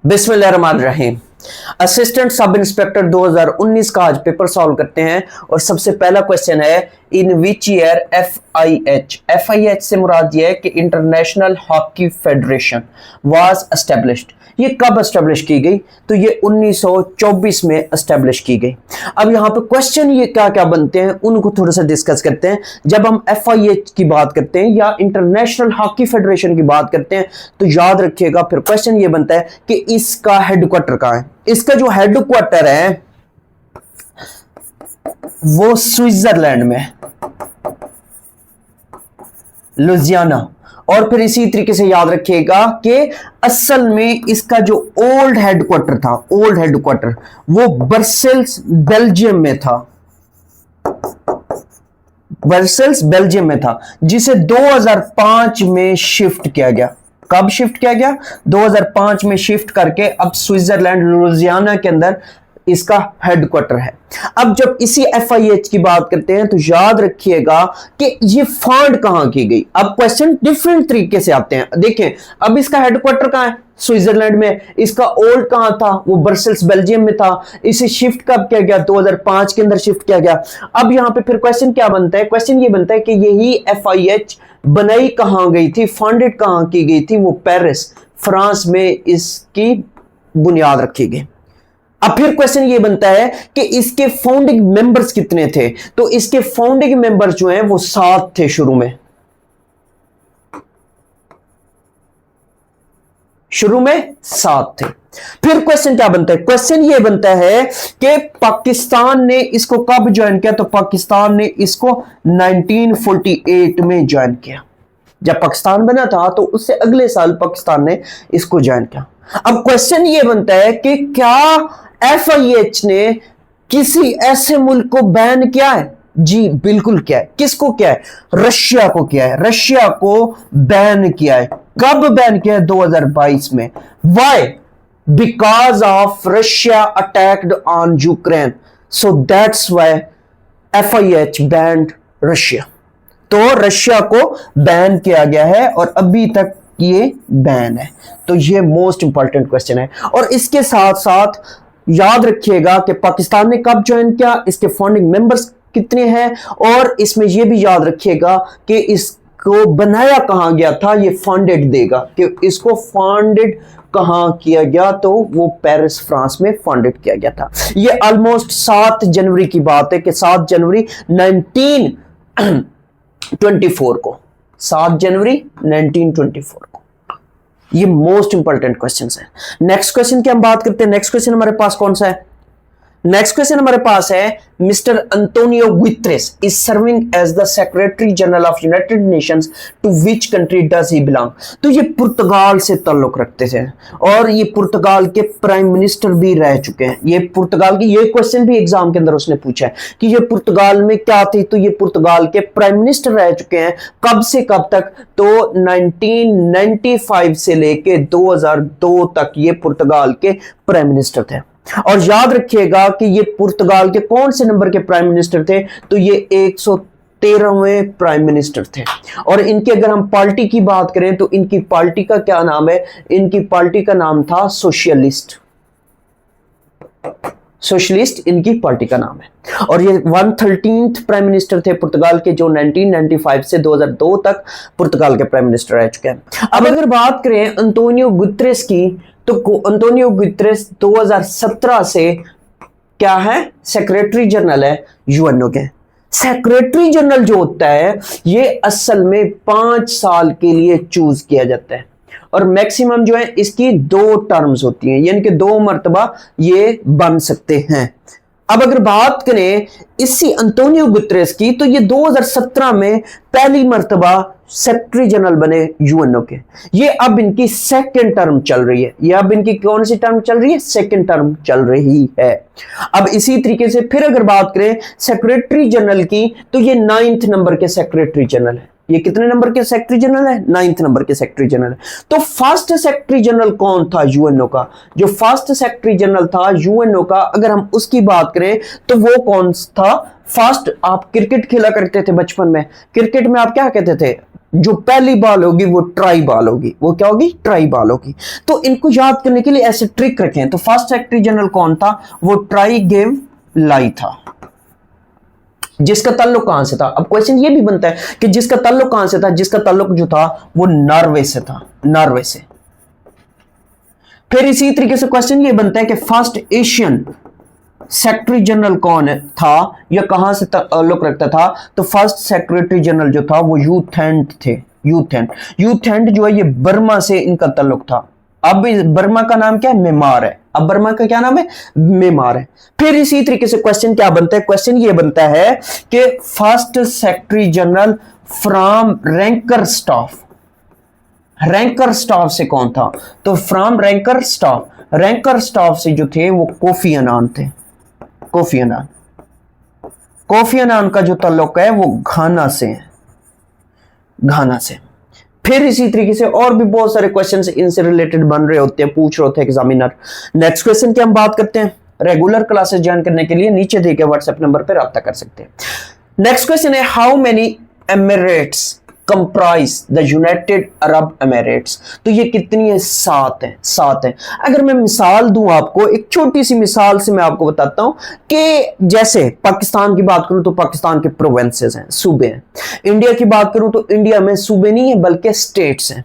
बिस्मिल्लाहिर्रहमानिर्रहीम। Assistant sub inspector 2019 का आज पेपर सॉल्व करते हैं और सबसे पहला क्वेश्चन है इन विच ईयर एफआईएच से मुराद ये है कि international hockey federation was established. ये कब एस्टेब्लिश की गई? तो ये 1924 में एस्टेब्लिश की गई। अब यहाँ पे क्वेश्चन ये क्या क्या बनते हैं उनको थोड़ा सा डिस्कस करते हैं। जब हम एफआईएच की बात करते हैं या इंटरनेशनल हॉकी फेडरेशन की बात करते हैं तो याद रखिएगा फिर क्वेश्चन ये बनता है कि इसका हेडक्वार्टर कहाँ है। इसका जो हेडक्वार्टर है वो स्विट्जरलैंड में, लुजियाना। और फिर इसी तरीके से याद रखिएगा कि असल में इसका जो ओल्ड हेडक्वार्टर वो ब्रसेल्स बेल्जियम में था। ब्रसेल्स बेल्जियम में था जिसे 2005 में शिफ्ट किया गया। कब शिफ्ट किया गया? 2005 में शिफ्ट करके अब स्विट्जरलैंड लुजियाना के अंदर इसका हेडक्वार्टर है। अब जब इसी एफआईएच की बात करते हैं तो याद रखिएगा कि ये फंड कहां की गई। अब क्वेश्चन डिफरेंट तरीके से आते हैं। देखें, अब इसका हेडक्वार्टर कहां है? स्विट्जरलैंड में। इसका ओल्ड कहां था? वो ब्रसेल्स बेल्जियम में था। इसे शिफ्ट कब किया गया? 2005 के अंदर शिफ्ट किया गया। अब यहां पे फिर क्वेश्चन क्या बनता है? क्वेश्चन ये बनता है कि यही एफआईएच बनाई कहां गई थी, फंडेड कहां की गई थी? वो पेरिस, फ्रांस में इसकी बुनियाद रखी गई। अब फिर क्वेश्चन ये बनता है कि इसके फाउंडिंग मेंबर्स कितने थे? तो इसके फाउंडिंग मेंबर्स जो हैं वो 7 थे। शुरू में 7 थे। फिर क्वेश्चन क्या बनता है? क्वेश्चन ये बनता है कि पाकिस्तान ने इसको कब ज्वाइन किया? तो पाकिस्तान ने इसको 1948 में ज्वाइन किया। जब पाकिस्तान बना था तो उससे अगले साल पाकिस्तान ने इसको ज्वाइन किया। अब क्वेश्चन ये बनता है कि क्या एफआईएच ने किसी ऐसे मुल्क को बैन किया है? जी बिल्कुल किया है। किसको किया है? रशिया को किया है। रशिया को बैन किया है। कब बैन किया है? 2022 में। Why? Because of Russia attacked on Ukraine, so that's why FIH banned Russia. तो रशिया को बैन किया गया है और अभी तक ये बैन है। तो ये मोस्ट इंपॉर्टेंट क्वेश्चन है। और इसके साथ साथ याद रखिएगा कि पाकिस्तान ने कब ज्वाइन किया, इसके फाउंडिंग मेंबर्स कितने हैं, और इसमें यह भी याद रखिएगा कि इसको बनाया कहां गया था। ये फंडेड देगा कि इसको फंडेड कहां किया गया, तो वो पेरिस फ्रांस में फंडेड किया गया था। ये ऑलमोस्ट 7 जनवरी की बात है कि 7 जनवरी 1924 को, 7 जनवरी 1924 को। ये मोस्ट इंपॉर्टेंट क्वेश्चंस है। नेक्स्ट क्वेश्चन की हम बात करते हैं। नेक्स्ट क्वेश्चन हमारे पास कौन सा है? नेक्स्ट क्वेश्चन हमारे पास है mister Antonio Guterres is serving as the secretary general of United Nations to which country does he belong. तो ये पुर्तगाल से ताल्लुक रखते थे और ये पुर्तगाल के प्राइम मिनिस्टर भी रह चुके हैं। ये पुर्तगाल की, ये क्वेश्चन भी एग्जाम के अंदर उसने पूछा है कि ये पुर्तगाल में क्या थी। तो ये पुर्तगाल के प्राइम मिनिस्टर रह चुके हैं। कब से कब तक? तो 1995 से लेके 2002 तक ये पुर्तगाल के प्राइम मिनिस्टर थे। और याद रखिएगा कि ये पुर्तगाल के कौन से नंबर के प्राइम मिनिस्टर थे? तो ये 113वें प्राइम मिनिस्टर थे। और इनके अगर हम पार्टी की बात करें तो इनकी पार्टी का क्या नाम है? इनकी पार्टी का नाम था सोशलिस्ट इनकी पार्टी का नाम है। और ये 113th प्राइम मिनिस्टर थे पुर्तगाल के, जो 1995 से 2002 तक पुर्तगाल के प्राइम मिनिस्टर रह चुके हैं। अब अगर बात करें अंतोनियो गुतेरेस की, तो अंतोनियो गुतेरेस 2017 से क्या है? सेक्रेटरी जनरल है यूएनओ के। सेक्रेटरी जनरल जो होता है ये असल में 5 साल के लिए चूज किया जाता है और मैक्सिमम जो है इसकी 2 टर्म्स होती हैं, यानी कि 2 मर्तबा ये बन सकते हैं। अब अगर बात करें इसी अंतोनियो गुतेरेस की, तो ये 2017 में पहली मर्तबा सेक्रेटरी जनरल बने यूएनओ के। ये अब इनकी सेकंड टर्म चल रही है। ये अब इनकी कौन सी टर्म चल रही है? सेकंड टर्म चल रही है। अब इसी तरीके से फिर अगर बात करें सेक्रेटरी जनरल की, तो ये 9th नंबर के सेक्रेटरी जनरल है। ये कितने नंबर के सेक्रेटरी जनरल है? 9th नंबर के सेक्रेटरी जनरल है। तो फर्स्ट सेक्रेटरी जनरल कौन था यूएनओ का? जो फर्स्ट सेक्रेटरी जनरल था यूएनओ का, अगर हम उसकी बात करें तो वो कौन था? फर्स्ट, आप क्रिकेट खेला करते थे बचपन में, क्रिकेट में आप क्या कहते थे? जो पहली बॉल होगी वो ट्राई बॉल होगी, वो क्या होगी? ट्राई बॉल होगी। तो इनको याद करने के लिए ऐसे ट्रिक रखें। तो फर्स्ट सेक्रेटरी जनरल कौन था? वो ट्राई गेव लाई था, जिसका ताल्लुक कहां से था? अब क्वेश्चन ये भी बनता है कि जिसका ताल्लुक कहां से था? जिसका ताल्लुक जो था वो नॉर्वे से था, नॉर्वे से। फिर इसी तरीके से क्वेश्चन ये बनता है कि फर्स्ट एशियन सेक्रेटरी जनरल कौन था या कहां से ताल्लुक रखता था? तो फर्स्ट सेक्रेटरी जनरल जो था वो यू थेंट थे। यू थेंट जो है ये बर्मा से इनका ताल्लुक था। अब बर्मा का नाम क्या है? म्यांमार है। अब बर्मा का क्या नाम है? म्यांमार है। फिर इसी तरीके से क्वेश्चन क्या बनता है? क्वेश्चन ये बनता है कि first secretary general from ranker staff, ranker staff से कौन था? तो फ्रॉम रैंकर स्टाफ से जो थे वो कोफी अन्नान थे। कोफी अन्नान का जो ताल्लुक है वो घाना से है, घाना से। फिर इसी तरीके से और भी बहुत सारे क्वेश्चंस इनसे रिलेटेड बन रहे होते हैं, पूछ रहे होते हैं एग्जामिनर। नेक्स्ट क्वेश्चन की हम बात करते हैं। रेगुलर क्लासेस ज्वाइन करने के लिए नीचे दिए गए व्हाट्सएप नंबर पर राब्ता कर सकते हैं। नेक्स्ट क्वेश्चन है, how many Emirates comprise the United Arab Emirates? तो ये कितनी है? 7 है, 7 है। अगर मैं मिसाल दूं आपको, एक छोटी सी मिसाल से मैं आपको बताता हूं कि जैसे पाकिस्तान की बात करूं तो पाकिस्तान के प्रोविंसेस हैं, सूबे हैं। इंडिया की बात करूं तो इंडिया में सूबे नहीं है बल्कि स्टेट्स हैं।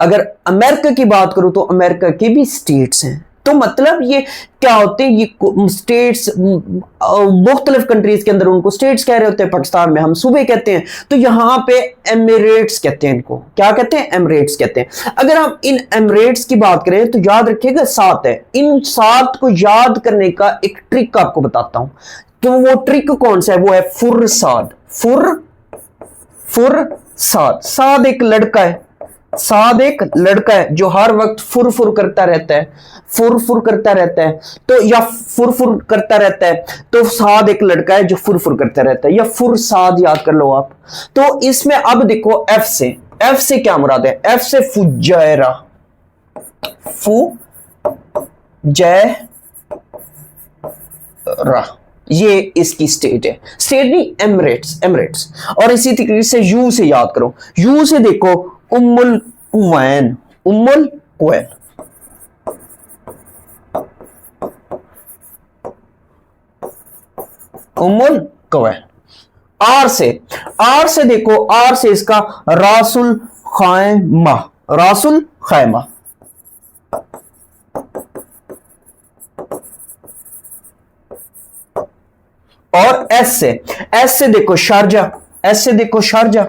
अगर अमेरिका की बात करूं तो अमेरिका के भी स्टेट्स हैं। तो मतलब ये क्या होते हैं? ये स्टेट्स मुख्तलिफ कंट्रीज के अंदर उनको स्टेट्स कह रहे होते हैं, पाकिस्तान में हम सूबे कहते हैं। तो यहां पे एमिरेट्स कहते हैं, इनको क्या कहते हैं? एमिरेट्स कहते हैं। अगर हम इन एमिरेट्स की बात करें तो याद रखिएगा 7 है। इन 7 को याद करने का एक ट्रिक आपको बताता हूं। तो वो ट्रिक कौन सा है? वो है फुरसाद। फुरसाद। साद एक लड़का है, साद एक लड़का है जो हर वक्त फुर करता रहता है, फुर करता रहता है। तो या फुर करता रहता है, तो साद एक लड़का है जो फुर करता रहता है, या फुरसाद याद कर लो आप। तो इसमें अब देखो एफ से क्या मुराद है? एफ से फुजैरा, फुजैरा, ये इसकी स्टेट है। स्टेट नहीं, एमिरेट्स। और इसी तरीके से यू से याद करो। यू से देखो उम्मुल कुवैन, उम्मुल कुवैन। उम्मुल कुवैन। आर से देखो, आर से इसका रासुल खैमा, रासुल खैमा। और एस से देखो शारजा, एस से देखो शारजा।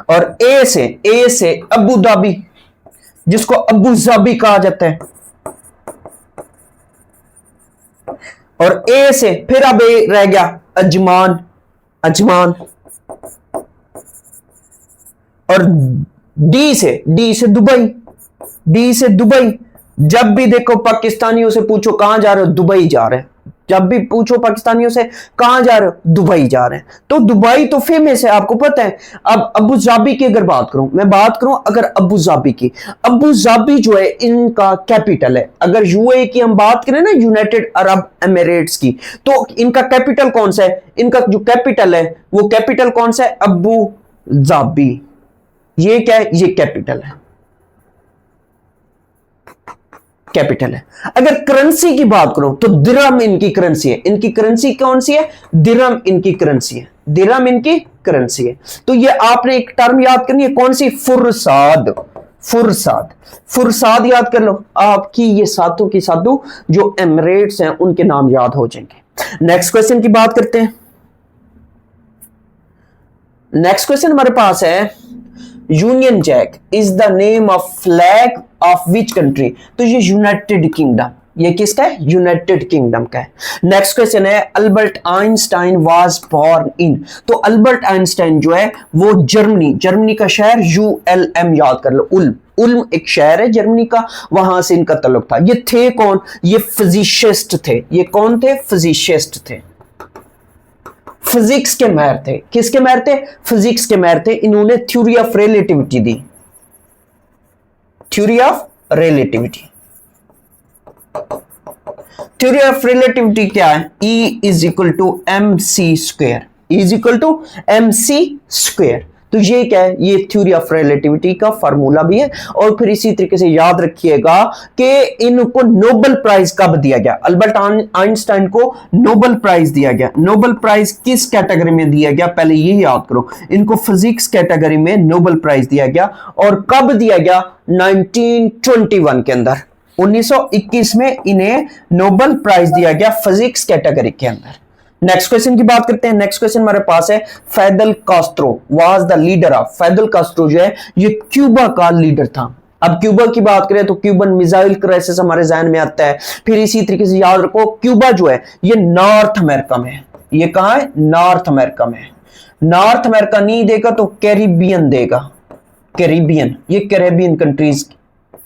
और ए से अबू धाबी, जिसको अबू धाबी कहा जाता है। और ए से फिर अब ए रह गया अजमान, और डी से दुबई। जब भी देखो पाकिस्तानियों से पूछो कहां जा रहे हो? दुबई जा रहे हैं। जब भी पूछो पाकिस्तानियों से कहां जा रहे हो? दुबई जा रहे हैं। तो दुबई तो फेमस है, आपको पता है। अब अबू धाबी की अगर बात करूं, मैं बात करूं अगर अबू धाबी की, अबू धाबी जो है इनका कैपिटल है। अगर यूएई की हम बात करें ना, यूनाइटेड अरब एमिरेट्स की, तो इनका कैपिटल कौन सा है? इनका जो कैपिटल है वो कैपिटल कौन सा है? Abu Dhabi. ये क्या है? ये कैपिटल है, कैपिटल है। अगर करेंसी की बात करो तो दिरहम इनकी करेंसी है। इनकी करेंसी कौन सी है? दिरहम इनकी करेंसी है, दिरहम इनकी करेंसी है। तो ये आपने एक टर्म याद करनी है, कौन सी? फुरसाद याद कर लो। आपकी ये सातों की सातों जो एमिरेट्स हैं उनके नाम याद हो जाएंगे। नेक्स्ट क्वेश्चन की बात करते हैं। नेक्स्ट क्वेश्चन हमारे पास है, Union Jack is the name of flag of which country? तो ये यूनाइटेड किंगडम, ये किसका है? यूनाइटेड किंगडम का है। नेक्स्ट क्वेश्चन है, Albert Einstein was born in? तो अल्बर्ट आइंस्टाइन जो है वो जर्मनी का शहर ULM याद कर लो, उल्म एक शहर है जर्मनी का, वहां से इनका ताल्लुक था। ये थे कौन? ये फिजिसिस्ट थे। ये कौन थे? फिजिसिस्ट थे। फिजिक्स के माहिर थे। किसके माहिर थे? फिजिक्स के माहिर थे। इन्होंने थ्योरी ऑफ रिलेटिविटी दी। Theory of relativity. Theory of relativity क्या है? E is equal to M C square. Is equal to M C square. तो ये क्या है? ये थ्योरी ऑफ रिलेटिविटी का फार्मूला भी है। और फिर इसी तरीके से याद रखिएगा कि इनको नोबेल प्राइज कब दिया गया? अल्बर्ट आइंस्टाइन को नोबेल प्राइज दिया गया। नोबेल प्राइज किस कैटेगरी में दिया गया? पहले ये याद करो। इनको फिजिक्स कैटेगरी में नोबेल प्राइज दिया गया। और कब दिया गया? 1921 के अंदर। 1921 में इन्हें नोबेल प्राइज दिया गया फिजिक्स कैटेगरी के अंदर। नेक्स्ट क्वेश्चन की बात करते हैं। नेक्स्ट क्वेश्चन हमारे पास है, Fidel Castro was the leader of. Fidel Castro जो है ये क्यूबा का लीडर था। अब क्यूबा की बात करें तो क्यूबन मिसाइल क्राइसिस हमारे जहन में आता है। फिर इसी तरीके से याद रखो, क्यूबा जो है ये नॉर्थ अमेरिका में है। ये कहां है? नॉर्थ अमेरिका में। नॉर्थ अमेरिका नहीं देगा तो कैरिबियन देगा। कैरिबियन, ये कैरिबियन कंट्रीज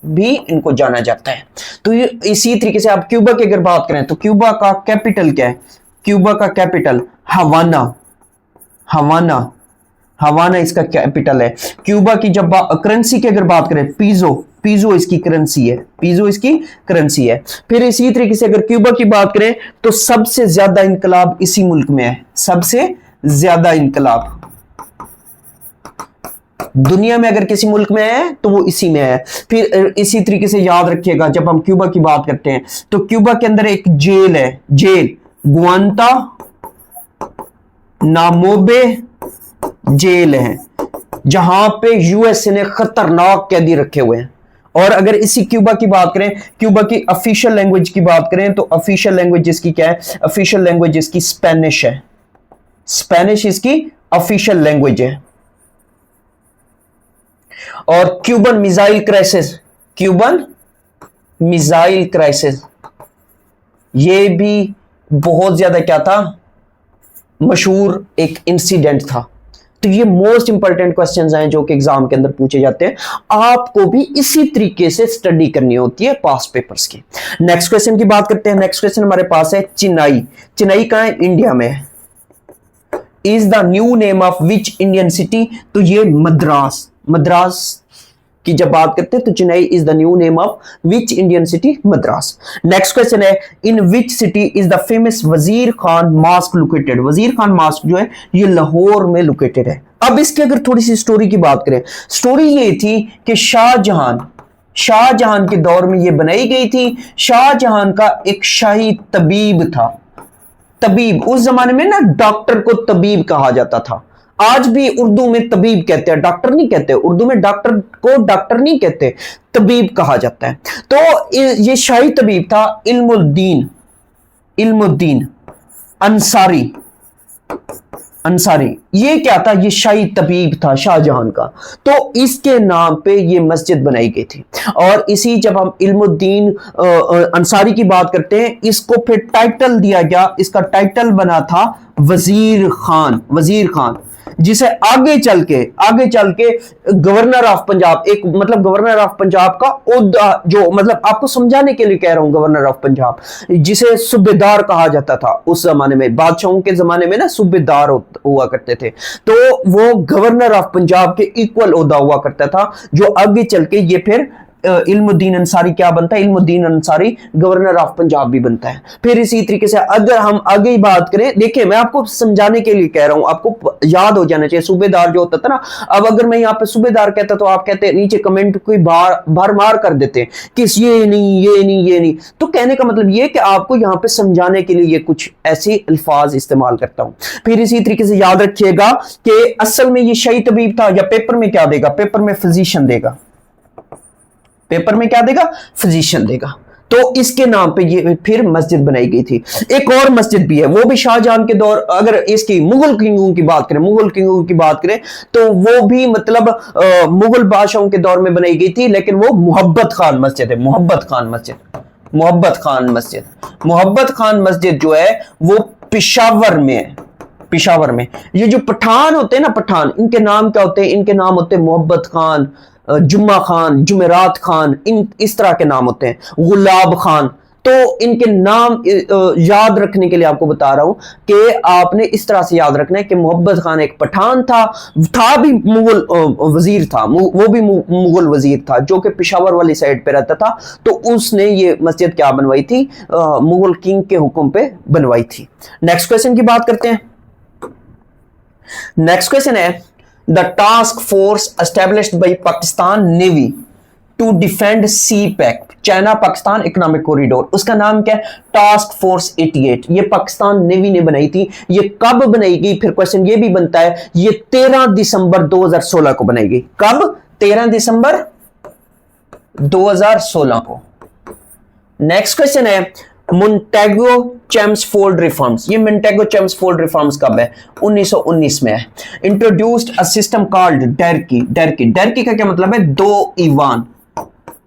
भी इनको जाना जाता है। तो ये इसी तरीके से आप क्यूबा की अगर बात करें तो क्यूबा का कैपिटल क्या है? क्यूबा का कैपिटल हवाना। हवाना, हवाना इसका कैपिटल है। क्यूबा की जब करेंसी की अगर बात करें, पीजो, पीजो इसकी करेंसी है। पीजो इसकी करेंसी है। फिर इसी तरीके से अगर क्यूबा की बात करें तो सबसे ज्यादा इनकलाब इसी मुल्क में है। सबसे ज्यादा इनकलाब दुनिया में अगर किसी मुल्क में है तो वो इसी में है। फिर इसी तरीके से याद रखिएगा, जब हम क्यूबा की बात करते हैं तो क्यूबा के अंदर एक जेल है। जेल गुआंता नामोबे जेल है, जहां पे यूएसए ने खतरनाक कैदी रखे हुए हैं। और अगर इसी क्यूबा की बात करें, क्यूबा की ऑफिशियल लैंग्वेज की बात करें तो ऑफिशियल लैंग्वेज इसकी क्या है? ऑफिशियल लैंग्वेज इसकी स्पेनिश है। स्पेनिश इसकी ऑफिशियल लैंग्वेज है। और Cuban missile crisis, Cuban missile crisis ये भी बहुत ज्यादा क्या था? मशहूर एक इंसिडेंट था। तो ये मोस्ट इंपॉर्टेंट क्वेश्चंस हैं जो कि एग्जाम के अंदर पूछे जाते हैं। आपको भी इसी तरीके से स्टडी करनी होती है पास्ट पेपर्स की। नेक्स्ट क्वेश्चन की बात करते हैं। नेक्स्ट क्वेश्चन हमारे पास है, चेन्नई। चेन्नई कहां है? इंडिया में है। Is the new name of which Indian city? तो ये मद्रास। मद्रास की जब बात करते हैं तो Chennai is the new name of which Indian city? Madras. Next question है, in which city is the famous Wazir Khan mask located? वजीर खान मास्क जो है ये लाहौर में लोकेटेड है। अब इसकी अगर थोड़ी सी स्टोरी की बात करें, स्टोरी ये थी कि शाहजहां के दौर में ये बनाई गई थी। शाहजहां का एक शाही तबीब था। तबीब, उस जमाने में ना डॉक्टर को तबीब कहा जाता था। आज भी उर्दू में तबीब कहते हैं, डॉक्टर नहीं कहते। उर्दू में डॉक्टर को डॉक्टर नहीं कहते, तबीब कहा जाता है। तो ये शाही तबीब था इल्मुद्दीन अंसारी। अंसारी ये क्या था? ये शाही तबीब था शाहजहां का। तो इसके नाम पे ये मस्जिद बनाई गई थी। और इसी जब हम इल्मुद्दीन अंसारी की बात करते हैं, इसको फिर टाइटल दिया गया। इसका टाइटल बना था वजीर खान। वजीर खान, जिसे आगे चल के गवर्नर ऑफ पंजाब, एक मतलब गवर्नर ऑफ पंजाब का ओहदा, जो मतलब आपको समझाने के लिए कह रहा हूं, गवर्नर ऑफ पंजाब जिसे सूबेदार कहा जाता था। उस जमाने में बादशाहों के जमाने में ना सूबेदार हुआ करते थे, तो वो गवर्नर ऑफ पंजाब के इक्वल ओहदा हुआ करता था। जो आगे चल के ये फिर इल्मुद्दीन अंसारी क्या बनता है? इल्मुद्दीन अंसारी गवर्नर ऑफ पंजाब भी बनता है। फिर इसी तरीके से अगर हम आगे ही बात करें, देखिए मैं आपको समझाने के लिए कह रहा हूं, आपको याद हो जाना चाहिए सूबेदार जो होता था ना। अब अगर मैं यहाँ पे सूबेदार कहता तो आप कहते नीचे कमेंट कोई भरमार कर देते कि ये नहीं। तो कहने का मतलब ये कि आपको यहाँ पे समझाने के लिए ये कुछ ऐसे अल्फाज इस्तेमाल करता हूं। फिर इसी तरीके से याद रखिएगा कि असल में ये शाही तबीब था, या पेपर में क्या देगा? पेपर में फिजिशियन देगा। पेपर में क्या देगा? फिजिशियन देगा। तो इसके नाम पे ये फिर मस्जिद बनाई गई थी। एक और मस्जिद भी है, वो भी शाहजहां के दौर, अगर इसकी मुगल किंगों की बात करें तो वो भी मतलब मुगल बादशाहों के दौर में बनाई गई थी, लेकिन वो मोहब्बत खान मस्जिद है। मोहब्बत खान मस्जिद जो है वो पेशावर में है। पेशावर में ये जो पठान होते हैं ना, पठान, इनके नाम क्या होते हैं? इनके नाम होते हैं मोहब्बत खान, जुम्मा खान, जुमेरात खान, इस तरह के नाम होते हैं। गुलाब खान। तो इनके नाम याद रखने के लिए आपको बता रहा हूं कि आपने इस तरह से याद रखना है कि मोहब्बत खान एक पठान था भी मुगल वजीर था, वो भी मुगल वजीर था जो कि पेशावर वाली साइड पे रहता था। तो उसने ये मस्जिद क्या बनवाई थी, मुगल किंग के हुक्म पे बनवाई थी। नेक्स्ट क्वेश्चन की बात करते हैं। नेक्स्ट क्वेश्चन है the task force established by Pakistan navy to defend CPEC, China Pakistan economic corridor, उसका नाम क्या है? Task force 88। ये पाकिस्तान नेवी ने बनाई थी। ये कब बनाई गई? फिर क्वेश्चन ये भी बनता है, ये 13 दिसंबर 2016 को बनाई गई। कब? 13 दिसंबर 2016 को। नेक्स्ट क्वेश्चन है मोंटेगो चेम्सफोर्ड रिफॉर्म्स। ये मोंटेगो चेम्सफोर्ड रिफॉर्म्स कब है? 1919 में है। Introduced a system called dyarchy. Dyarchy, dyarchy का क्या मतलब है? दो ईवान।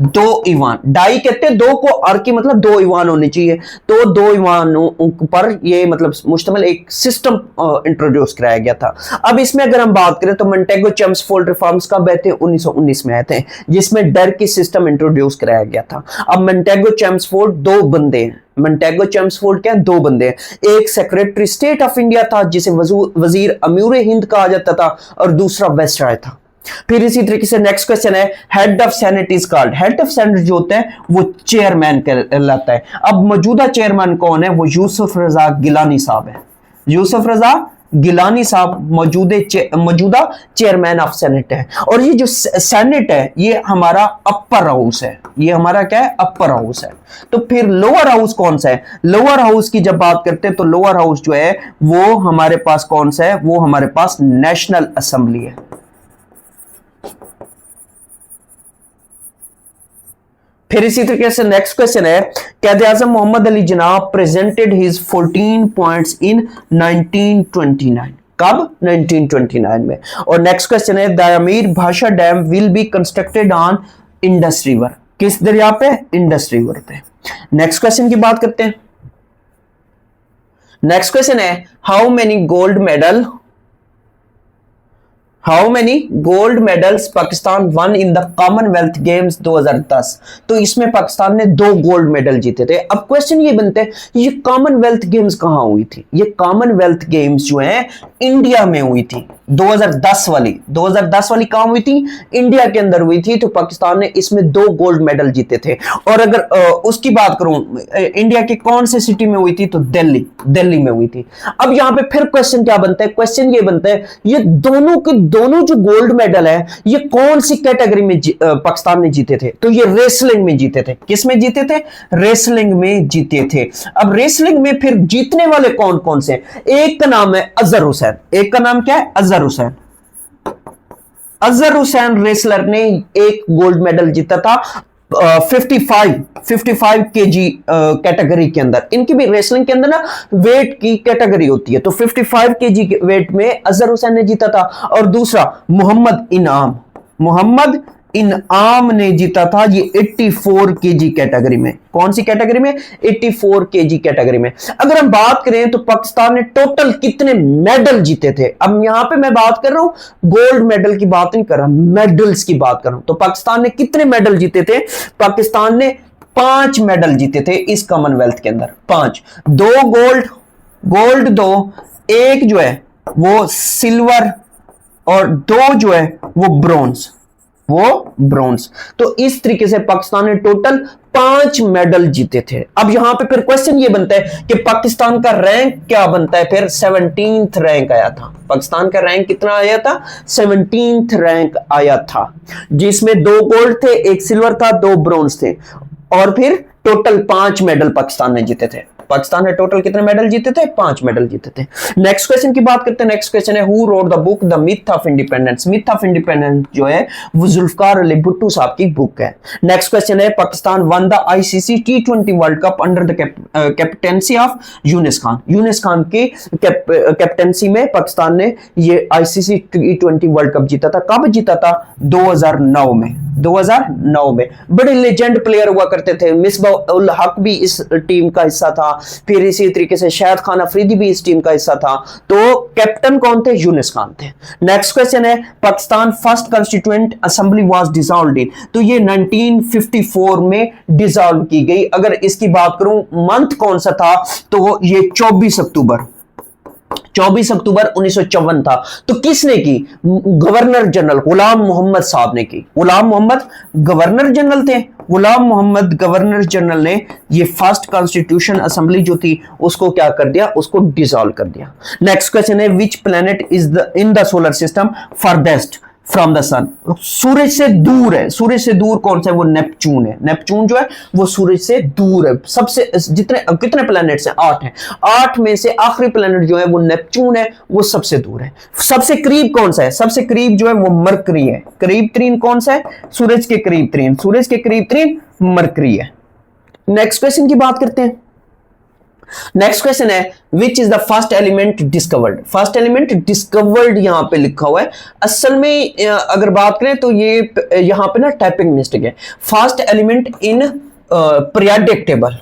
दो ईवान, डाई कहते हैं दो को, और की मतलब दो ईवान होने चाहिए। तो दो ईवानों पर ये मतलब मुश्तमिल एक सिस्टम इंट्रोड्यूस कराया गया था। अब इसमें अगर हम बात करें तो मोंटेगो चेम्सफोर्ड रिफॉर्म्स कब आए थे? 1919 में आए थे, जिसमें डेरकी सिस्टम इंट्रोड्यूस कराया गया था। अब मोंटेगो चेम्सफोर्ड दो बंदे हैं। मोंटेगो चेम्सफोर्ड क्या? दो बंदे हैं। एक सेक्रेटरी स्टेट ऑफ इंडिया था जिसे वजीर अमीर हिंद कहा जाता था, और दूसरा वायसराय था। फिर इसी तरीके से नेक्स्ट क्वेश्चन है head of senate is called. Head of senate जो होता है वो चेयरमैन कहलाता है। अब मौजूदा चेयरमैन कौन है? वो यूसुफ रजा गिलानी साहब है। यूसुफ रजा गिलानी साहब मौजूदा चेयरमैन ऑफ सेनेट है। और ये जो सेनेट है ये हमारा अपर हाउस है। ये हमारा क्या है? अपर हाउस है। तो फिर लोअर हाउस कौन सा है? लोअर हाउस की जब बात करते हैं तो लोअर हाउस जो है वो हमारे पास कौन सा है? वो हमारे पास नेशनल असेंबली है। फिर इसी तरीके से नेक्स्ट क्वेश्चन है कैद आजम Mohammad Ali Jinnah presented his 14 points in 1929। कब? 1929 में। और नेक्स्ट क्वेश्चन है द अमीर भाषा dam will be constructed on Indus river. किस दरिया पे? इंडस रिवर पे। नेक्स्ट क्वेश्चन की बात करते हैं। नेक्स्ट क्वेश्चन है how many gold medals Pakistan one in the Commonwealth games 2010। तो इसमें पाकिस्तान ने 2 गोल्ड मेडल जीते थे। अब क्वेश्चन ये बनते हैं ये कॉमनवेल्थ गेम्स कहां हुई थी? ये कॉमनवेल्थ गेम्स जो है इंडिया में हुई थी। 2010 वाली कहां हुई थी? इंडिया के अंदर हुई थी। तो पाकिस्तान ने इसमें 2 गोल्ड मेडल जीते थे। और अगर उसकी बात करूं इंडिया के कौन से सिटी में हुई थी? तो दिल्ली में हुई थी। अब यहां पे फिर क्वेश्चन क्या बनता है? क्वेश्चन ये बनता है ये दोनों जो गोल्ड मेडल है ये कौन सी कैटेगरी में पाकिस्तान ने जीते थे? तो ये रेसलिंग में जीते थे। किस में जीते थे? रेसलिंग में जीते थे। अब रेसलिंग में फिर जीतने वाले कौन कौन से? एक का नाम है अजहर हुसैन। एक का नाम क्या है? अजहर हुसैन। अजहर हुसैन रेसलर ने एक गोल्ड मेडल जीता था 55 केजी कैटेगरी के अंदर। इनकी भी रेसलिंग के अंदर ना वेट की कैटेगरी होती है। तो 55 केजी वेट में अजहर हुसैन ने जीता था। और दूसरा मोहम्मद इनाम ने जीता था ये 84 केजी कैटेगरी में। कौन सी कैटेगरी में? 84 केजी कैटेगरी में। अगर हम बात करें तो पाकिस्तान ने टोटल कितने मेडल जीते थे? अब यहां पे मैं बात कर रहा हूं गोल्ड मेडल की बात नहीं कर रहा, मेडल्स की बात कर रहा हूं। तो पाकिस्तान ने कितने मेडल जीते थे? पाकिस्तान ने 5 मेडल जीते थे इस कॉमनवेल्थ के अंदर। 5, 2 गोल्ड 2, एक जो है वो सिल्वर, और 2 जो है वो ब्रॉन्ज। तो इस तरीके से पाकिस्तान ने टोटल 5 मेडल जीते थे। अब यहां पे फिर क्वेश्चन ये बनता है कि पाकिस्तान का रैंक क्या बनता है? फिर 17th रैंक आया था। पाकिस्तान का रैंक कितना आया था? 17th रैंक आया था, जिसमें 2 गोल्ड थे, 1 सिल्वर था, 2 ब्रॉन्ज थे, और फिर टोटल 5 मेडल पाकिस्तान ने जीते थे। पाकिस्तान ने टोटल कितने मेडल जीते थे? 5 मेडल जीते थे। नेक्स्ट क्वेश्चन की बात करते हैं। नेक्स्ट क्वेश्चन है who wrote the book the myth of independence. Myth of independence जो है वो जुल्फकार अली भुट्टो साहब की बुक है। नेक्स्ट क्वेश्चन है Pakistan won the ICC T20 world cup under the captaincy of Younis Khan. Younis Khan की कैप्टेंसी में पाकिस्तान ने ये आईसीसी T20 वर्ल्ड कप जीता था। कब जीता था? 2009 में। 2009 में। बड़े लेजेंड प्लेयर हुआ करते थे। मिसबाह उल हक भी इस टीम का हिस्सा था। फिर इसी तरीके से शाहिद खान अफरीदी भी इस टीम का हिस्सा था। तो कैप्टन कौन थे? यूनुस खान थे। नेक्स्ट क्वेश्चन है Pakistan first constituent assembly was dissolved इन, तो ये 1954 में डिसॉल्व की गई। अगर इसकी बात करूं मंथ कौन सा था, तो ये 24 अक्टूबर 1954 था। तो किसने की? गवर्नर जनरल गुलाम मोहम्मद साहब ने की। गुलाम मोहम्मद गवर्नर जनरल थे। गुलाम मोहम्मद गवर्नर जनरल ने ये फर्स्ट कॉन्स्टिट्यूशन असेंबली जो थी उसको क्या कर दिया? उसको डिसॉल्व कर दिया। नेक्स्ट क्वेश्चन है which planet is in the solar system farthest from the sun, सूरज से दूर है। सूरज से दूर कौन सा है? वो नेपच्यून है। नेपच्यून जो है वो सूरज से दूर है। सबसे जितने कितने प्लैनेट्स हैं? 8 हैं। 8 में से आखिरी प्लैनेट जो है वो नेपच्यून है, वो सबसे दूर है। सबसे करीब कौन सा है? सबसे करीब जो है वो मरकरी है। करीब तरीन कौन सा है? सूरज के करीब तरीन, सूरज के करीब तरीन मरकरी है। नेक्स्ट क्वेश्चन की बात करते हैं। नेक्स्ट क्वेश्चन है which is the first element discovered. First element discovered यहां पे लिखा हुआ है। असल में अगर बात करें तो ये यहां पे ना टाइपिंग मिस्टेक है। First element in periodic table,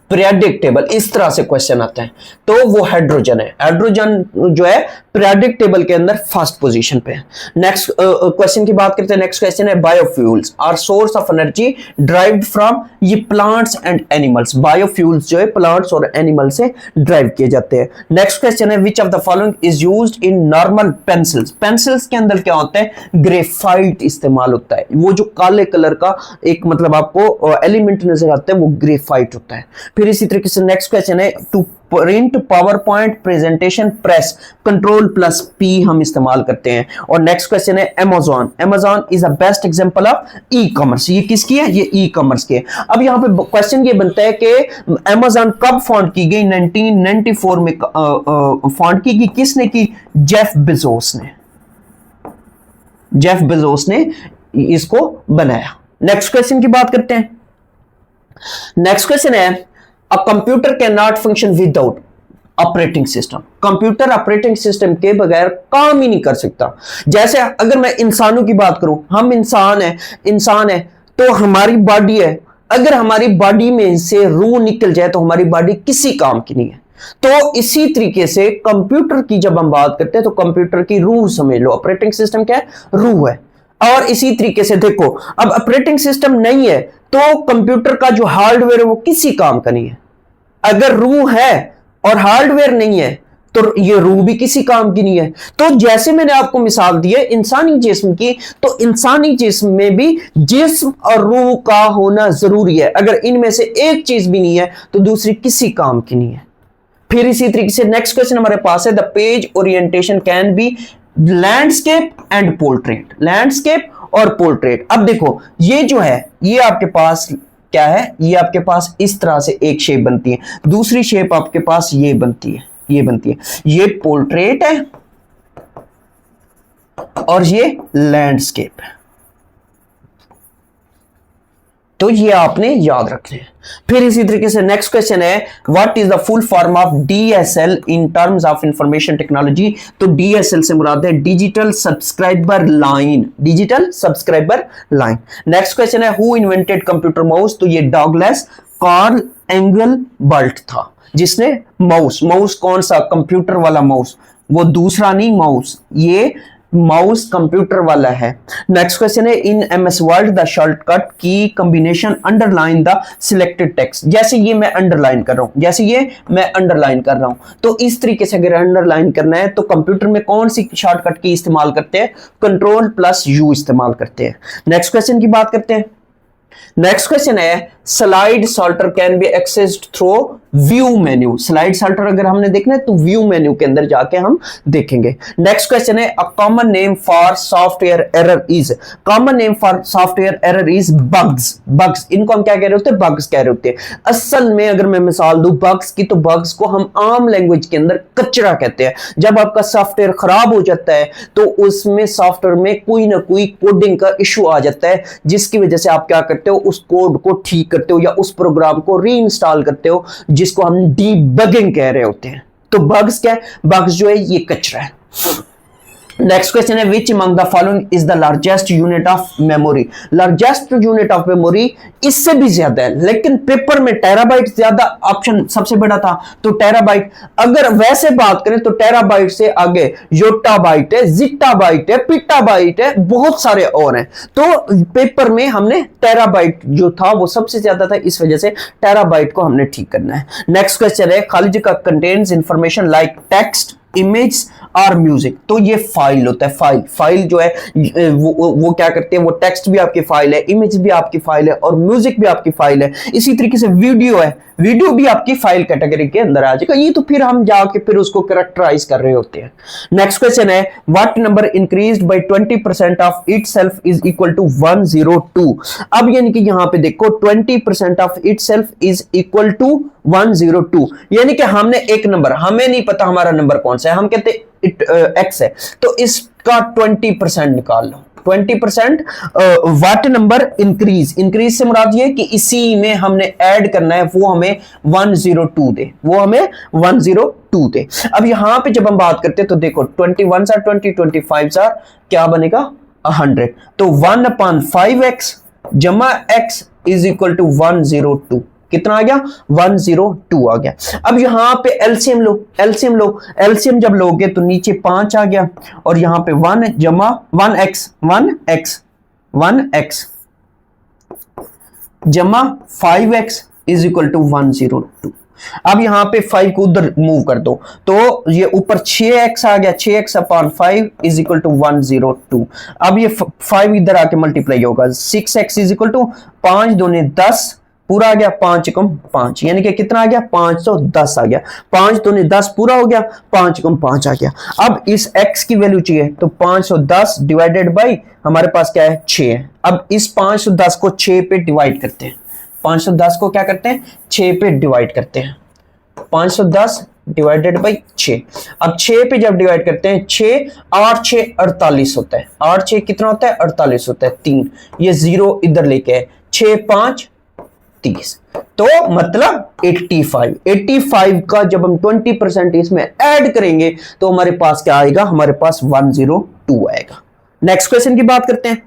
periodic table इस तरह से क्वेश्चन आता है तो वो हाइड्रोजन है। हाइड्रोजन जो है पीरियोडिक टेबल के अंदर फर्स्ट पोजीशन पे है। नेक्स्ट क्वेश्चन की बात करते हैं। नेक्स्ट क्वेश्चन है biofuels are source of energy derived from, ये प्लांट्स एंड एनिमल्स। बायोफ्यूल्स जो है प्लांट्स और एनिमल से ड्राइव किए जाते हैं। नेक्स्ट क्वेश्चन है which of the following is used in normal pencils. Pencils के अंदर क्या होता है? ग्रेफाइट इस्तेमाल होता है। वो जो काले कलर का एक मतलब आपको एलिमेंट नजर आता है वो ग्रेफाइट होता है। फिर इसी तरीके से नेक्स्ट क्वेश्चन है to print PowerPoint presentation press Ctrl+P हम इस्तेमाल करते हैं। और नेक्स्ट क्वेश्चन है Amazon. Amazon is a best example of e commerce. ये किसकी है? ये ई कॉमर्स की है। अब यहां पे क्वेश्चन ये बनता है कि अमेज़न कब फाउंड की गई? 1994 में फाउंड की गई। किसने की? जेफ बेजोस ने। जेफ बेजोस ने इसको बनाया। नेक्स्ट क्वेश्चन की बात करते हैं। नेक्स्ट क्वेश्चन है a computer can not function without operating system. Computer operating system के बगैर काम ही नहीं कर सकता। जैसे अगर मैं इंसानों की बात करूं, हम इंसान है तो हमारी बॉडी है। अगर हमारी बॉडी में से रूह निकल जाए तो हमारी बॉडी किसी काम की नहीं है। तो इसी तरीके से कंप्यूटर की जब हम बात करते हैं तो कंप्यूटर की रूह समझ लो। ऑपरेटिंग सिस्टम क्या है? रूह है। और इसी तरीके से देखो अब ऑपरेटिंग सिस्टम नहीं है तो कंप्यूटर का जो हार्डवेयर है वो किसी काम का नहीं है। अगर रूह है और हार्डवेयर नहीं है तो ये रूह भी किसी काम की नहीं है। तो जैसे मैंने आपको मिसाल दी है इंसानी जिस्म की, तो इंसानी जिस्म में भी जिस्म और रूह का होना जरूरी है। अगर इनमें से एक चीज भी नहीं है तो दूसरी किसी काम की नहीं है। फिर इसी तरीके से नेक्स्ट क्वेश्चन हमारे पास है the page orientation can be landscape and portrait. Landscape और पोर्ट्रेट। अब देखो ये जो है ये आपके पास क्या है? ये आपके पास इस तरह से एक शेप बनती है, दूसरी शेप आपके पास ये बनती है, ये बनती है। ये पोर्ट्रेट है और ये लैंडस्केप है। तो ये आपने याद रखना है। फिर इसी तरीके से नेक्स्ट क्वेश्चन है what is the full form of DSL in terms of information technology. तो डीएसएल से मुराद है digital subscriber line. Digital subscriber line. Next question है हु इन्वेंटेड कंप्यूटर माउस। तो ये डॉगलेस कार्ल एंगलबर्ट था जिसने माउस कौन सा? कंप्यूटर वाला माउस, वो दूसरा नहीं माउस, ये माउस कंप्यूटर वाला है। नेक्स्ट क्वेश्चन है in MS Word the shortcut की combination underline the selected text. जैसे ये मैं अंडरलाइन कर रहा हूं, जैसे ये मैं अंडरलाइन कर रहा हूं, तो इस तरीके से अगर अंडरलाइन करना है तो कंप्यूटर में कौन सी शॉर्टकट की इस्तेमाल करते हैं? Ctrl+U इस्तेमाल करते हैं। नेक्स्ट क्वेश्चन की बात करते हैं। नेक्स्ट क्वेश्चन है slide Salter can be accessed through view menu. Slide Salter अगर हमने देखना है तो व्यू मेन्यू के अंदर जाके हम देखेंगे। नेक्स्ट क्वेश्चन है a common name for software error is. Common name for software error is bugs. Bugs इनको हम क्या कह रहे होते हैं? बग्स कह रहे होते हैं। असल में अगर मैं मिसाल दूं बग्स की, तो बग्स को हम आम लैंग्वेज के अंदर कचरा कहते हैं। जब आपका सॉफ्टवेयर खराब हो जाता है तो उसमें सॉफ्टवेयर में कोई ना कोई कोडिंग का इशू आ जाता है जिसकी वजह से आप क्या करते हो? उस कोड को ठीक करते हो या उस प्रोग्राम को रीइंस्टॉल करते हो जिसको हम डीबगिंग कह रहे होते हैं। तो बग्स क्या है? बग्स जो है ये कचरा है। नेक्स्ट क्वेश्चन है which among the following is the largest unit of memory. Largest unit of memory इससे भी ज्यादा है, लेकिन पेपर में टेराबाइट ज्यादा ऑप्शन सबसे बड़ा था तो टेराबाइट। अगर वैसे बात करें तो टेराबाइट से आगे योटाबाइट है, जिट्टाबाइट है, पिटाबाइट है, बहुत सारे और हैं। तो पेपर में हमने टेराबाइट जो था वो सबसे ज्यादा था, इस वजह से टेराबाइट को हमने ठीक करना है। नेक्स्ट क्वेश्चन है खालिज का contains information like text, image और म्यूजिक। तो ये फाइल होता है, फाइल जो है वो क्या करते हैं, वो टेक्स्ट भी आपकी फाइल है, इमेज भी आपकी फाइल है और म्यूजिक भी आपकी फाइल है। इसी तरीके से वीडियो है, वीडियो भी आपकी फाइल कैटेगरी के अंदर आ जाएगा। ये तो फिर हम जाके फिर उसको कैरेक्टराइज कर रहे होते हैं। नेक्स्ट क्वेश्चन है what number increased by 20% of itself is equal to 102। अब यानी कि यहां पे देखो 20% of itself is equal to 102, यानी कि हमने एक नंबर, हमें नहीं पता हमारा नंबर कौन सा है, हम कहते एक्स है, तो इसका 20% निकाल लो। 20% व्हाट नंबर इंक्रीज, इंक्रीज से मुराद ये कि इसी में हमने ऐड करना है, वो हमें 102 दे, वो हमें 102 दे। अब यहां पे जब हम बात करते हैं तो देखो 21 are 20, 25 are क्या बनेगा 100, तो 1/5x जमा x इज इक्वल टू 102। कितना आ गया 102 आ गया। अब यहां पे एलसीएम लो, एलसीएम लो, एलसीएम जब लोगे तो नीचे 5 आ गया और यहां पे 1 जमा 1x जमा 5x इज इक्वल टू 102। अब यहां पे 5 को उधर मूव कर दो तो ये ऊपर 6x आ गया, 6x/5 इज इक्वल टू 102। अब ये 5 इधर आके मल्टीप्लाई होगा, 6x इज इक्वल टू 5 दूनी 10 पूरा आ गया, 5 कम 5 यानी कि कितना आ गया 510 आ गया। 5 दूनी 10 पूरा हो गया, 5 कम 5 आ गया। अब इस x की वैल्यू चाहिए तो 510 डिवाइडेड बाई हमारे पास क्या है 6 है। अब इस 510 को 6 पे डिवाइड करते हैं, 510 को क्या करते हैं 6 पे डिवाइड करते हैं, 510 डिवाइडेड बाई 6। अब 6 पे जब डिवाइड करते हैं 6 8 6 48 होता है, 8 6 कितना होता है 48 होता है, 3 ये 0 इधर लेके है, 6 5 30, तो मतलब 85 का जब हम 20% इसमें ऐड करेंगे तो हमारे पास क्या आएगा, हमारे पास 102 आएगा। नेक्स्ट क्वेश्चन की बात करते हैं।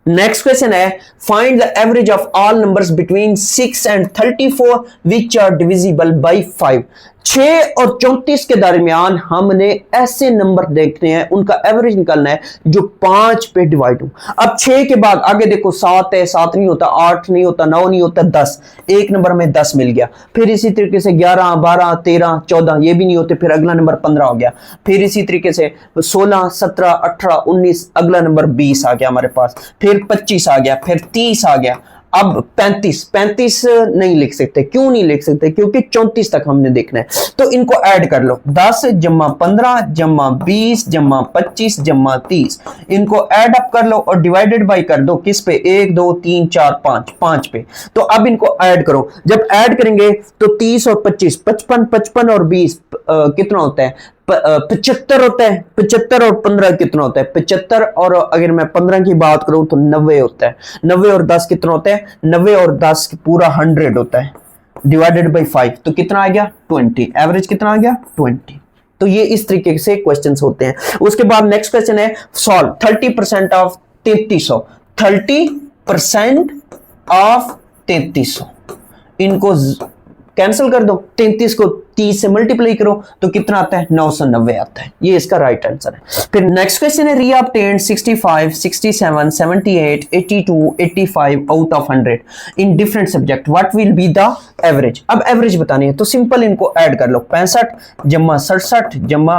नेक्स्ट क्वेश्चन है find the average of all numbers between 6 and 34 which are divisible by 5। 6 और 34 के दरमियान हमने ऐसे नंबर देखने हैं, उनका एवरेज निकालना है जो 5 पे डिवाइड हो। अब 6 के बाद आगे देखो 7 है, 7 नहीं होता, 8 नहीं होता, 9 नहीं होता, 10, एक नंबर में 10 मिल गया। फिर इसी तरीके से 11 12 13 14 ये भी नहीं होते, फिर अगला नंबर 15 हो गया। फिर इसी तरीके से 16 17 18 19 अगला नंबर 20 आ गया हमारे पास, फिर 25 आ गया, फिर 30 आ गया। अब 35 नहीं लिख सकते, क्यों नहीं लिख सकते, क्योंकि 34 तक हमने देखना है। तो इनको ऐड कर लो, 10 जमा 15 जमा 20 जमा 25 जमा 30, इनको ऐड अप कर लो और डिवाइडेड बाय कर दो किस पे 1 2 3 4 5 पे। तो अब इनको ऐड करो, जब ऐड करेंगे तो 30 और 25 55 और 20 कितना होता है 75 होता है। 75 और 15 कितना होता है 75, और अगर मैं 15 की बात करूं तो 90 होता है। 90 और 10 कितना होता है 90 और 10 पूरा 100 होता है, डिवाइडेड बाई 5 तो कितना आ गया 20। एवरेज कितना आ गया 20। तो ये इस तरीके से क्वेश्चंस होते हैं। उसके बाद नेक्स्ट क्वेश्चन है सॉल्व 30% ऑफ 3300। 30% ऑफ 3300 इनको कैंसिल कर दो, 33 को 30 से मल्टीप्लाई करो तो कितना आता है 990 आता है। ये इसका राइट आंसर है। फिर नेक्स्ट क्वेश्चन है रीऑब्टेन्ड 65 67 78 82 85 out of 100 in different subject, what will be the average. अब एवरेज बतानी है तो सिंपल इनको ऐड कर लो, 65 जमा 67 जमा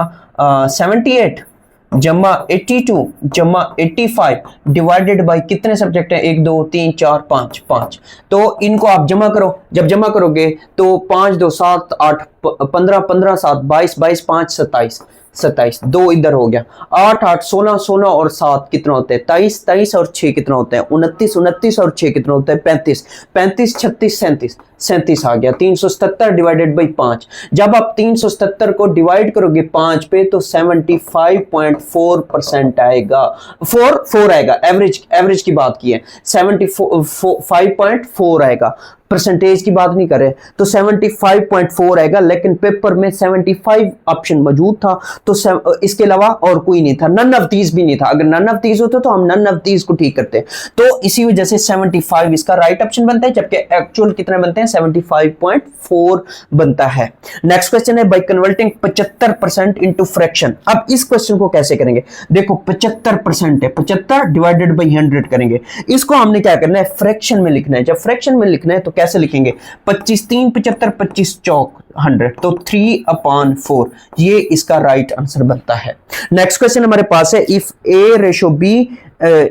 78 जमा 82 जमा 85 डिवाइडेड बाय कितने सब्जेक्ट हैं 1 2 3 4 5, तो इनको आप जमा करो। जब जमा करोगे तो 5 2 7 8 15 15 7 22 22 5 27 2 इधर हो गया, 8 8 16 16 और 7 कितना होता है 23 23 और 6 कितना होता है 29 29 और 6 कितना होता है 35 35 36 37 37 आ गया। 377 डिवाइडेड बाई 5, जब आप 377 को डिवाइड करोगे 5 पे तो 75.4% आएगा। 4 आएगा, एवरेज की बात की है, 75.4 आएगा, परसेंटेज की बात नहीं कर रहे। तो 75.4 आएगा, लेकिन पेपर में 75 ऑप्शन मौजूद था, तो इसके अलावा और कोई नहीं था, नन ऑफ दीज भी नहीं था। अगर नन ऑफ दीज होता तो हम नन ऑफ दीज को ठीक करते। तो इसी वजह से 75 इसका राइट ऑप्शन बनता है, जबकि एक्चुअल कितने बनते हैं, 75.4 बनता है। नेक्स्ट क्वेश्चन है बाय कन्वर्टिंग 75% इनटू फ्रैक्शन। अब इस क्वेश्चन को कैसे करेंगे, देखो 75% है, 75 डिवाइडेड बाई 100 करेंगे। इसको हमने क्या करना है, फ्रैक्शन में लिखना है। जब फ्रैक्शन में लिखना है तो कैसे लिखेंगे, 25 3 75, 25 चौक 100, तो 3/4 ये इसका राइट आंसर बनता है। नेक्स्ट क्वेश्चन हमारे पास है, इफ ए रेशो बी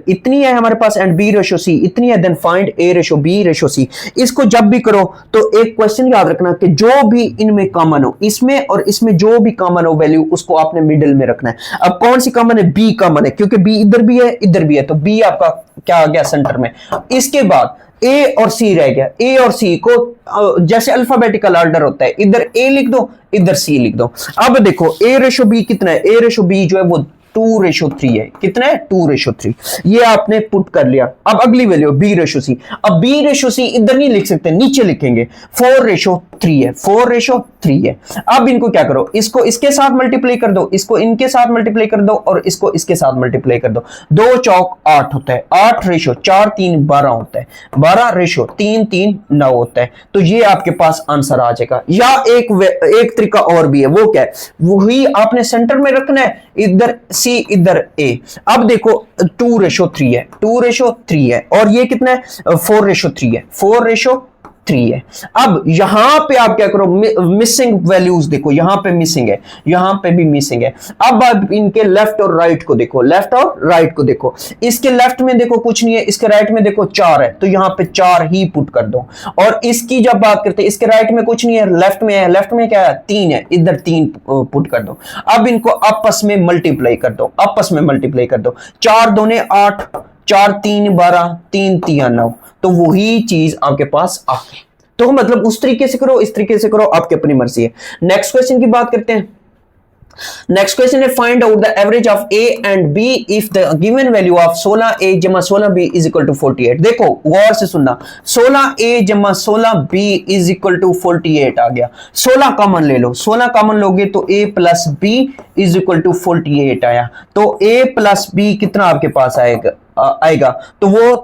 इतनी है हमारे पास एंड बी रेशो सी इतनी है, देन फाइंड ए रेशो बी रेशो सी। इसको जब भी करो तो एक क्वेश्चन याद रखना कि जो भी इनमें कॉमन हो, इसमें और इसमें जो भी कॉमन हो वैल्यू, उसको आपने मिडिल में रखना है। अब कौन सी कॉमन है, बी कॉमन है, क्योंकि बी इधर भी है इधर भी है, तो बी आपका क्या आ गया, सेंटर में। इसके बाद ए और सी रह गया। ए और सी को जैसे अल्फाबेटिकल ऑर्डर होता है, इधर ए लिख दो इधर सी लिख दो। अब देखो ए रेशो बी कितना है, ए रेशो बी जो है वो 2:3 है। कितना है, 2:3। ये आपने पुट कर लिया। अब अगली वैल्यू बी रेशो सी। अब बी रेशो सी इधर नहीं लिख सकते, नीचे लिखेंगे। 4:3 है, 4:3 है। अब इनको क्या करो, इसको इसके साथ मल्टीप्लाई कर दो, इसको इनके साथ मल्टीप्लाई कर दो और इसको इसके साथ मल्टीप्लाई कर दो। 2 चौक 8 होता है, 8:4 3 12 होता है, 12:3 3 9 होता है। तो ये आपके पास आंसर आ जाएगा। या एक तरीका और भी है, वो क्या है, वही आपने सेंटर में रखना है, इधर सी इधर ए। अब देखो 2:3 है, 2:3 है, और ये कितना है, 4:3 है, 4:3 है। अब यहां पे आप क्या करो, मिसिंग वैल्यूज देखो, यहां पे मिसिंग है, यहां पे भी मिसिंग है। अब आप इनके लेफ्ट और राइट को देखो, लेफ्ट और राइट को देखो। इसके लेफ्ट में देखो कुछ नहीं है, इसके राइट में देखो 4 है, तो यहां पे 4 ही पुट कर दो। और इसकी जब बात करते हैं, इसके राइट में कुछ नहीं है, लेफ्ट में है, लेफ्ट में क्या है, 3 है, इधर 3 पुट कर दो। अब इनको आपस में मल्टीप्लाई कर दो, आपस में मल्टीप्लाई कर दो। 4 दूने 8, 4 3 12, 3 3 9, तो वही चीज आपके पास आ गई। तो मतलब उस तरीके से करो, इस तरीके से करो, आपकी अपनी मर्जी है। नेक्स्ट क्वेश्चन की बात करते हैं। नेक्स्ट क्वेश्चन है, find out the average of A and B if the given value of 16a जमा 16b इज इक्वल टू 48। देखो गौर से सुनना, 16a जमा 16b इज इक्वल टू 48 आ गया। 16 कॉमन ले लो, 16 कॉमन लोगे तो a plus b is equal to 48 आया। तो a प्लस b कितना आपके पास आएगा, तो वो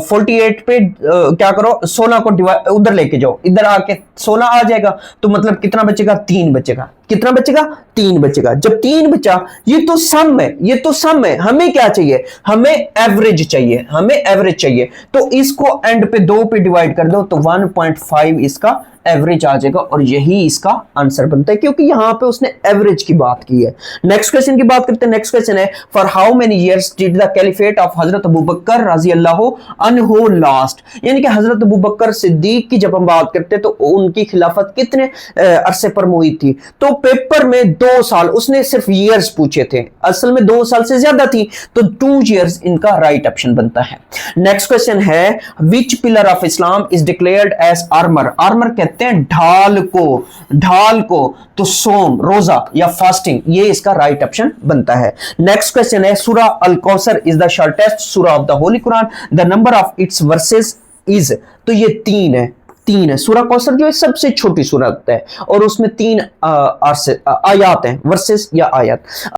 48 पे क्या करो, 16 को डिवाइड उधर लेके जाओ, इधर आके 16 आ जाएगा। तो मतलब कितना बचेगा, 3 बचेगा। कितना बचेगा, 3 बचेगा। जब 3 बचा, ये तो सम है, ये तो सम है। हमें क्या चाहिए, हमें एवरेज चाहिए, हमें एवरेज चाहिए। तो इसको एंड पे 2 पे डिवाइड कर दो, तो 1.5 इसका एवरेज आ जाएगा, और यही इसका आंसर बनता है, क्योंकि यहां पे उसने एवरेज की बात की है। नेक्स्ट क्वेश्चन की बात करते हैं। नेक्स्ट क्वेश्चन है, for how many years did the caliphate of हजरत अबू बकर रजी अल्लाहु अन्हु लास्ट। यानी कि हजरत अबू बकर सिद्दीक की जब हम बात करते हैं तो उनकी खिलाफत कितने अरसे पर मुई थी। तो पेपर में 2 साल, उसने सिर्फ ईयर्स पूछे थे, असल में 2 साल से ज्यादा थी, तो 2 ईयर्स इनका राइट ऑप्शन बनता है। नेक्स्ट क्वेश्चन है, which pillar of Islam is declared as armour. Armour कहते हैं ढाल को, तो सोम, रोजा या फास्टिंग, ये इसका राइट ऑप्शन बनता है। नेक्स्ट क्वेश्चन है, सूरा अल कौसर इज द शॉर्टेस्ट सूरा of the Holi Quran, the number of its versus is. तो ये 3 है। सूरा कौसर जो है सबसे छोटी सूरत है, और उसमें 3 आयत हैं, वर्सेस या आयत।